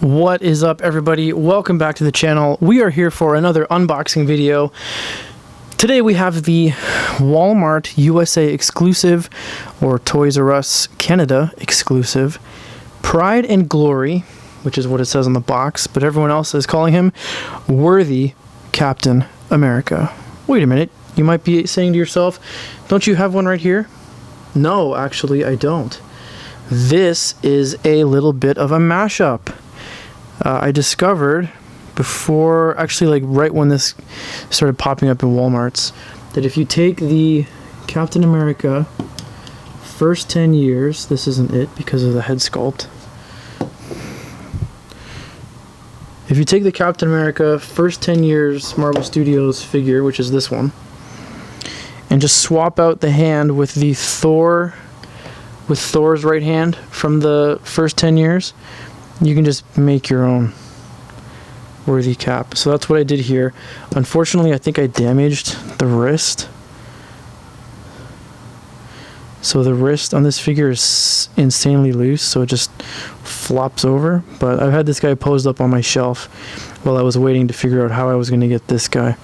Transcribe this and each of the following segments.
What is up, everybody? Welcome back to the channel. We are here for another unboxing video. Today we have the Walmart USA exclusive, or Toys R Us Canada exclusive, Pride and Glory, which is what it says on the box, but everyone else is calling him Worthy Captain America. Wait a minute, you might be saying to yourself, don't you have one right here? No, actually I don't. This is a little bit of a mashup. I discovered before, actually like right when this started popping up in Walmarts, that if you take the Captain America first 10 years, this isn't it because of the head sculpt. If you take the Captain America first 10 years Marvel Studios figure, which is this one, and just swap out the hand with the Thor, with Thor's right hand from the first 10 years, you can just make your own Worthy Cap. So that's what I did here. Unfortunately, I think I damaged the wrist. So the wrist on this figure is insanely loose, so it just flops over. But I've had this guy posed up on my shelf while I was waiting to figure out how I was going to get this guy.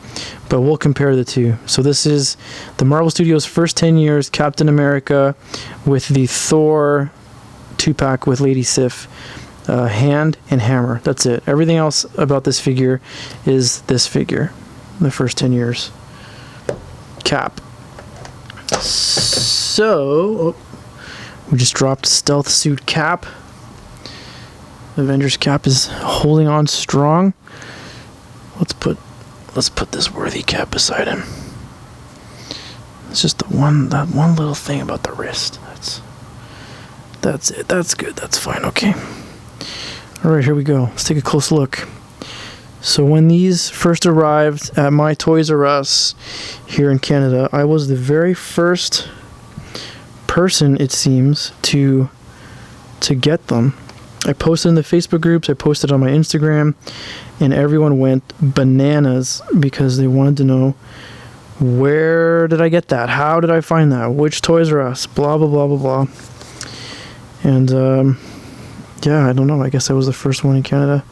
But we'll compare the two. So this is the Marvel Studios first 10 years Captain America with the Thor 2-pack with Lady Sif. Hand and hammer. That's it. Everything else about this figure is this figure. The first 10 years. Cap. So, we just dropped Stealth Suit Cap. Avengers Cap is holding on strong. Let's put this Worthy Cap beside him. It's just that one little thing about the wrist. That's it. That's good. That's fine. Okay. Alright, here we go. Let's take a close look. So when these first arrived at my Toys R Us here in Canada, I was the very first person, it seems, to get them. I posted in the Facebook groups, I posted on my Instagram, and everyone went bananas because they wanted to know, where did I get that? How did I find that? Which Toys R Us? Blah, blah, blah, blah, blah. And, yeah, I don't know. I guess I was the first one in Canada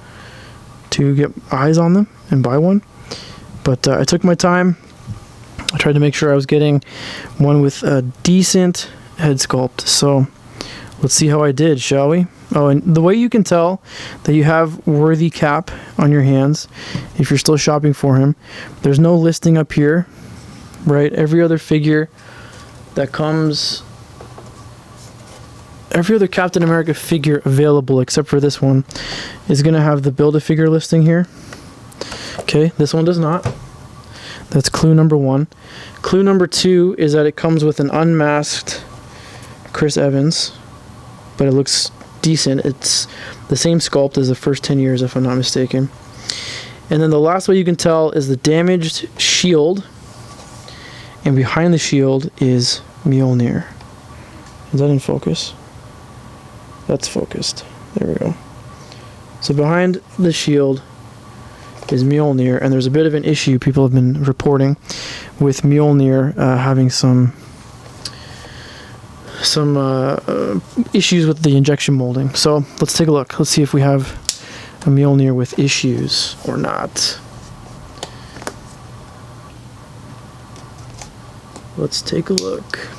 to get eyes on them and buy one. But I took my time. I tried to make sure I was getting one with a decent head sculpt. So let's see how I did, shall we? Oh, and the way you can tell that you have Worthy Cap on your hands, if you're still shopping for him, there's no listing up here, right? Every other figure that comes... Every other Captain America figure available, except for this one, is going to have the Build-A-Figure listing here. Okay, this one does not. That's clue number one. Clue number two is that it comes with an unmasked Chris Evans, but it looks decent. It's the same sculpt as the first 10 years, if I'm not mistaken. And then the last way you can tell is the damaged shield, and behind the shield is Mjolnir. Is that in focus? That's focused. There we go. So behind the shield is Mjolnir, and there's a bit of an issue people have been reporting with Mjolnir having some issues with the injection molding. So let's take a look. Let's see if we have a Mjolnir with issues or not. Let's take a look.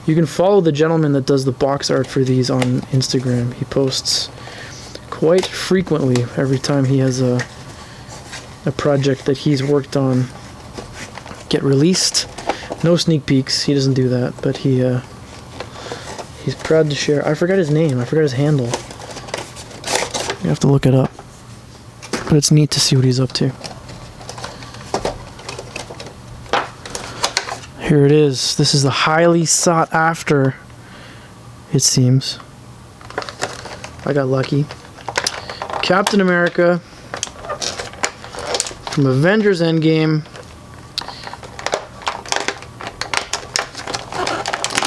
You can follow the gentleman that does the box art for these on Instagram. He posts quite frequently every time he has a project that he's worked on get released. No sneak peeks, he doesn't do that, but he's proud to share. I forgot his name, I forgot his handle. You have to look it up. But it's neat to see what he's up to. Here it is. This is the highly sought after, it seems. I got lucky. Captain America from Avengers Endgame.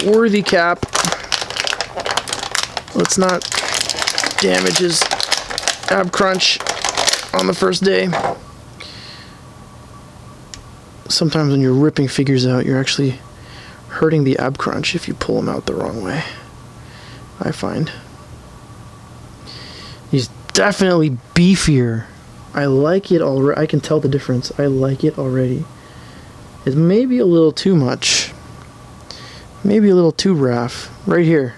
Worthy Cap. Let's not damage his ab crunch on the first day. Sometimes when you're ripping figures out, you're actually hurting the ab crunch if you pull them out the wrong way, I find. He's definitely beefier. I like it already. I can tell the difference. I like it already. It's maybe a little too much. Maybe a little too rough. Right here.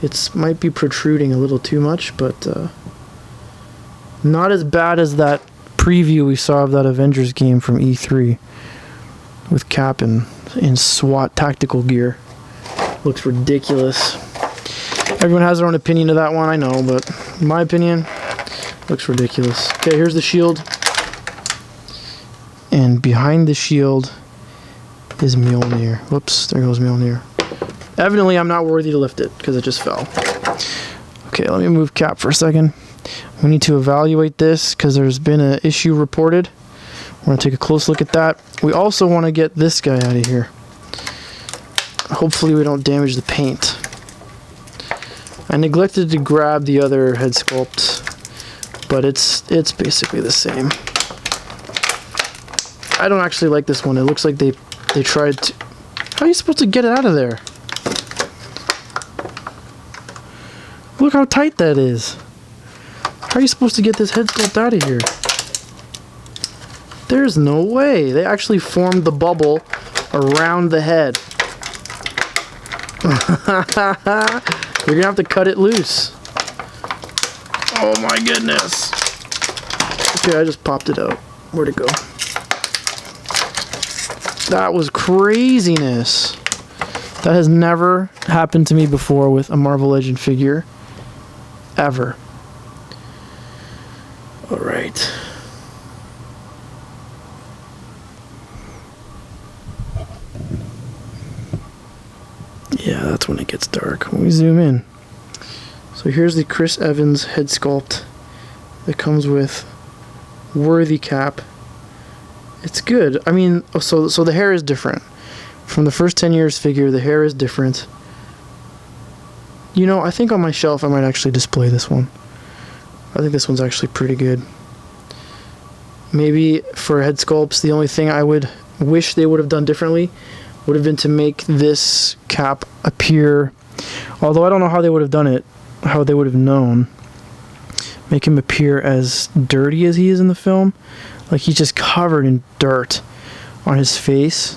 It might be protruding a little too much, but not as bad as that preview we saw of that Avengers game from E3 with Cap in SWAT tactical gear. Looks ridiculous. Everyone has their own opinion of that one, I know, but in my opinion, looks ridiculous. Okay, here's the shield. And behind the shield is Mjolnir. Whoops, there goes Mjolnir. Evidently, I'm not worthy to lift it because it just fell. Okay, let me move Cap for a second. We need to evaluate this because there's been an issue reported. We're going to take a close look at that. We also want to get this guy out of here. Hopefully we don't damage the paint. I neglected to grab the other head sculpt, but it's basically the same. I don't actually like this one. It looks like they tried to... How are you supposed to get it out of there? Look how tight that is. How are you supposed to get this head sculpt out of here? There's no way. They actually formed the bubble around the head. You're gonna have to cut it loose. Oh my goodness. Okay, I just popped it out. Where'd it go? That was craziness. That has never happened to me before with a Marvel Legend figure. Ever. Alright. Yeah, that's when it gets dark. When we zoom in. So here's the Chris Evans head sculpt that comes with worthy Cap. It's good. I mean, so the hair is different. From the first 10 years figure, the hair is different. You know, I think on my shelf I might actually display this one. I think this one's actually pretty good. Maybe for head sculpts, the only thing I would wish they would have done differently would have been to make this Cap appear, although I don't know how they would have done it, how they would have known, make him appear as dirty as he is in the film. Like he's just covered in dirt on his face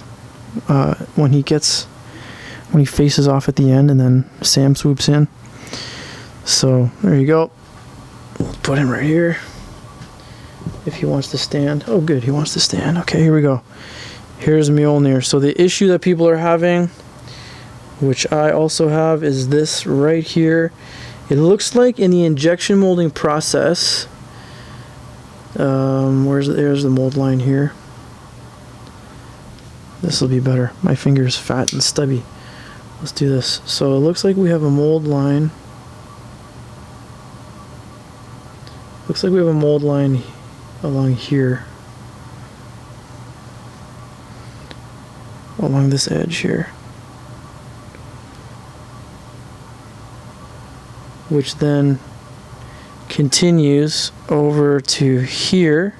when he faces off at the end and then Sam swoops in. So there you go. We'll put him right here if he wants to stand. Oh good, he wants to stand. Okay, here we go. Here's Mjolnir. So the issue that people are having, which I also have, is this right here. It looks like in the injection molding process, there's the mold line here. This will be better. My finger's fat and stubby. Let's do this. So it looks like we have a mold line. Looks like we have a mold line along here. Along this edge here. Which then continues over to here,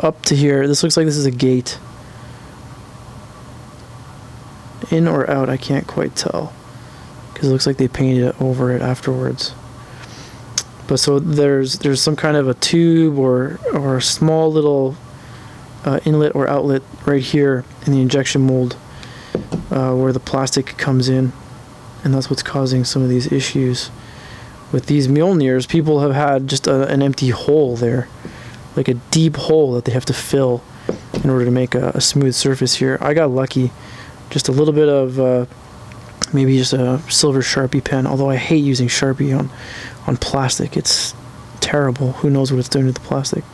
up to here. This looks like this is a gate. In or out, I can't quite tell, because it looks like they painted it over it afterwards. But so there's some kind of a tube or a small little inlet or outlet right here in the injection mold where the plastic comes in, and that's what's causing some of these issues. With these Mjolnirs, people have had just an empty hole there, like a deep hole that they have to fill in order to make a smooth surface here. I got lucky. Just a little bit of maybe just a silver Sharpie pen, although I hate using Sharpie on plastic. It's terrible. Who knows what it's doing to the plastic.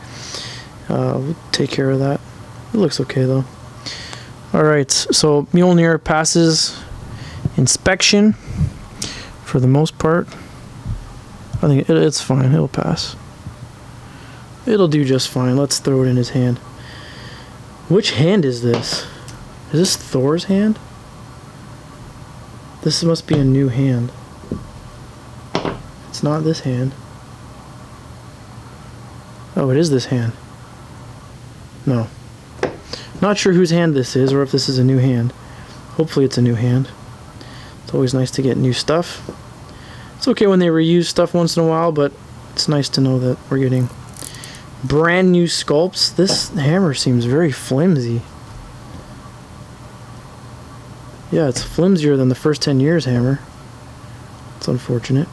We'll take care of that. It looks okay though. Alright, so Mjolnir passes inspection for the most part. I think it's fine. It'll pass. It'll do just fine. Let's throw it in his hand. Which hand is this? Is this Thor's hand? This must be a new hand. It's not this hand. Oh, it is this hand. No. Not sure whose hand this is, or if this is a new hand. Hopefully it's a new hand. It's always nice to get new stuff. It's okay when they reuse stuff once in a while, but it's nice to know that we're getting brand new sculpts. This hammer seems very flimsy. Yeah, it's flimsier than the first 10 years hammer. It's unfortunate.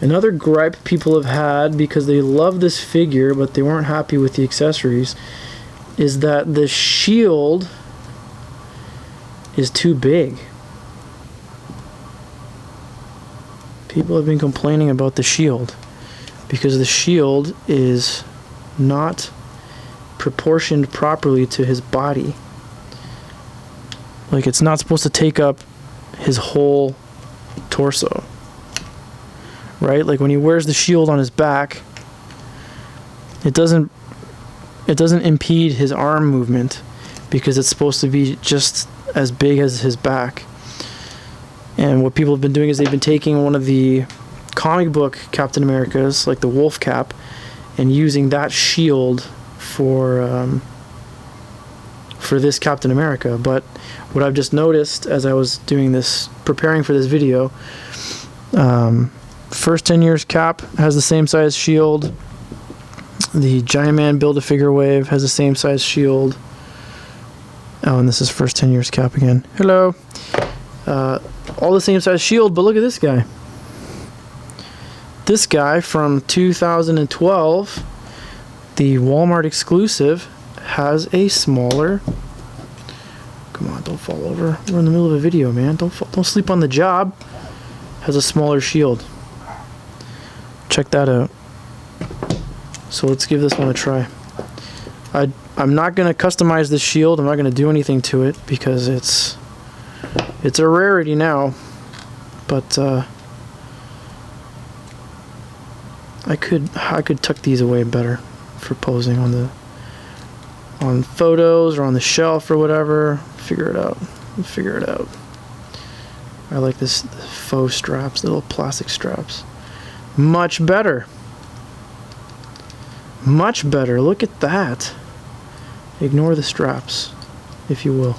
Another gripe people have had, because they love this figure but they weren't happy with the accessories, is that the shield is too big. People have been complaining about the shield because the shield is not proportioned properly to his body. Like, it's not supposed to take up his whole torso, right? Like when he wears the shield on his back, it doesn't impede his arm movement because it's supposed to be just as big as his back. And what people have been doing is they've been taking one of the comic book Captain Americas, like the wolf cap, and using that shield for this Captain America. But what I've just noticed as I was doing this, preparing for this video, first 10 years cap has the same size shield. The Giant Man Build-A-Figure Wave has the same size shield. Oh, and this is first 10 years cap again. Hello. All the same size shield, but look at this guy. This guy from 2012, the Walmart exclusive, has a smaller... Come on, don't fall over. We're in the middle of a video, man. Don't sleep on the job. Has a smaller shield. Check that out. So let's give this one a try. I'm not going to customize this shield. I'm not going to do anything to it because it's a rarity now. But I could tuck these away better for posing on photos or on the shelf or whatever. Figure it out. We'll figure it out. I like this faux straps, the little plastic straps. Much better. Much better. Look at that. Ignore the straps, if you will.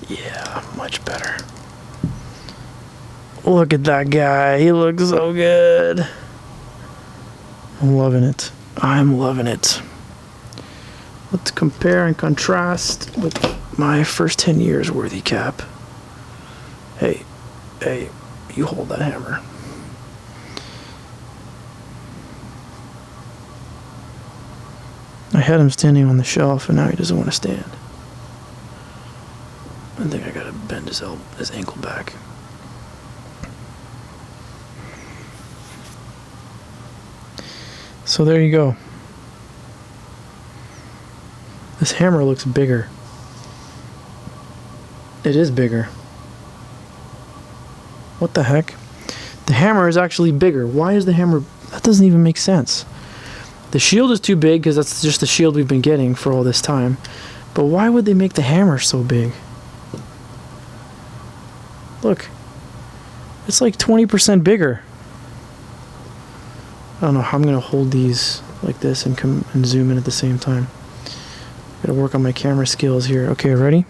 Yeah, much better. Look at that guy. He looks so good. I'm loving it. I'm loving it. Let's compare and contrast with my first 10 years worthy cap. Hey, you hold that hammer. I had him standing on the shelf and now he doesn't want to stand. I think I gotta bend his ankle back. So there you go. This hammer looks bigger. It is bigger. What the heck? The hammer is actually bigger. Why is the hammer... That doesn't even make sense. The shield is too big because that's just the shield we've been getting for all this time. But why would they make the hammer so big? Look. It's like 20% bigger. I don't know how I'm going to hold these like this and come and zoom in at the same time. Gotta work on my camera skills here. Okay, ready?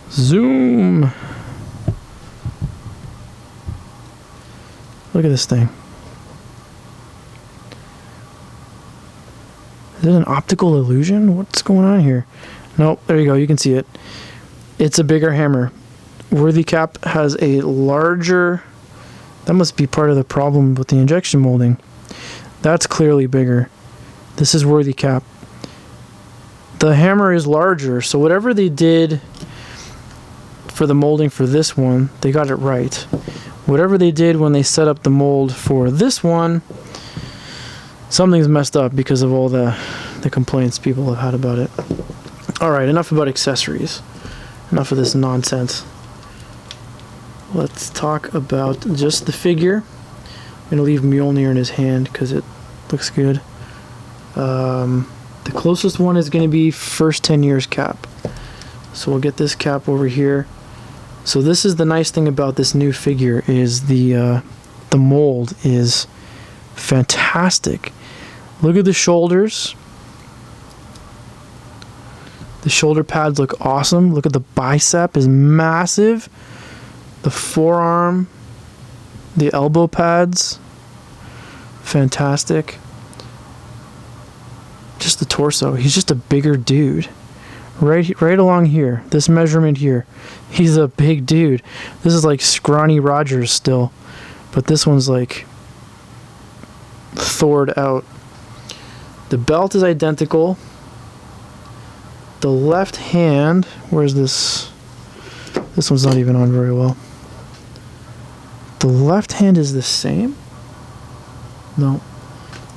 Zoom! Look at this thing. Is it an optical illusion? What's going on here? Nope, there you go, you can see it. It's a bigger hammer. Worthy Cap has a larger... That must be part of the problem with the injection molding. That's clearly bigger. This is Worthy Cap. The hammer is larger, so whatever they did for the molding for this one, they got it right. Whatever they did when they set up the mold for this one, something's messed up because of all the complaints people have had about it. Alright, enough about accessories. Enough of this nonsense. Let's talk about just the figure. I'm going to leave Mjolnir in his hand because it looks good. The closest one is going to be first 10 years cap. So we'll get this cap over here. So this is the nice thing about this new figure is the mold is fantastic. Look at the shoulders. The shoulder pads look awesome. Look at the bicep is massive. The forearm, the elbow pads, fantastic. Just the torso. He's just a bigger dude. Right along here, this measurement here. He's a big dude. This is like scrawny Rogers still, but this one's like Thored out. The belt is identical. The left hand, where's this? This one's not even on very well. The left hand is the same? No.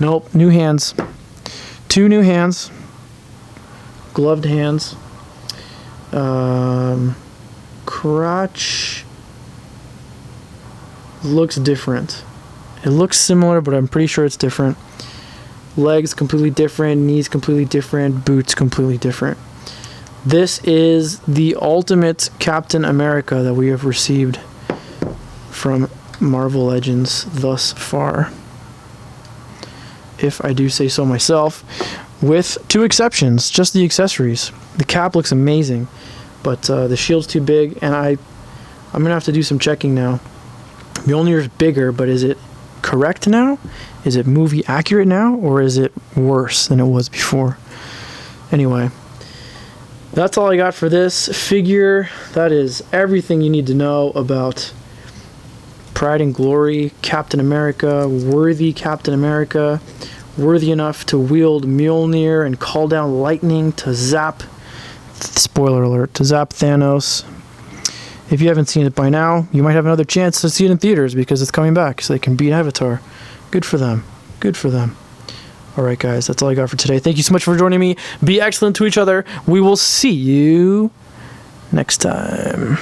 Nope, new hands. 2 new hands. Gloved hands. Crotch looks different. It looks similar, but I'm pretty sure it's different. Legs completely different, knees completely different, boots completely different. This is the ultimate Captain America that we have received from Marvel Legends thus far, if I do say so myself, with 2 exceptions, just the accessories. The cap looks amazing, but the shield's too big, and I'm gonna have to do some checking now. Mjolnir's bigger, but is it correct now? Is it movie accurate now, or is it worse than it was before? Anyway, that's all I got for this figure. That is everything you need to know about Pride and Glory Captain America, worthy Captain America, worthy enough to wield Mjolnir and call down lightning to zap, spoiler alert, to zap Thanos. If you haven't seen it by now, you might have another chance to see it in theaters because it's coming back so they can beat Avatar. Good for them. Good for them. Alright guys, that's all I got for today. Thank you so much for joining me. Be excellent to each other. We will see you next time.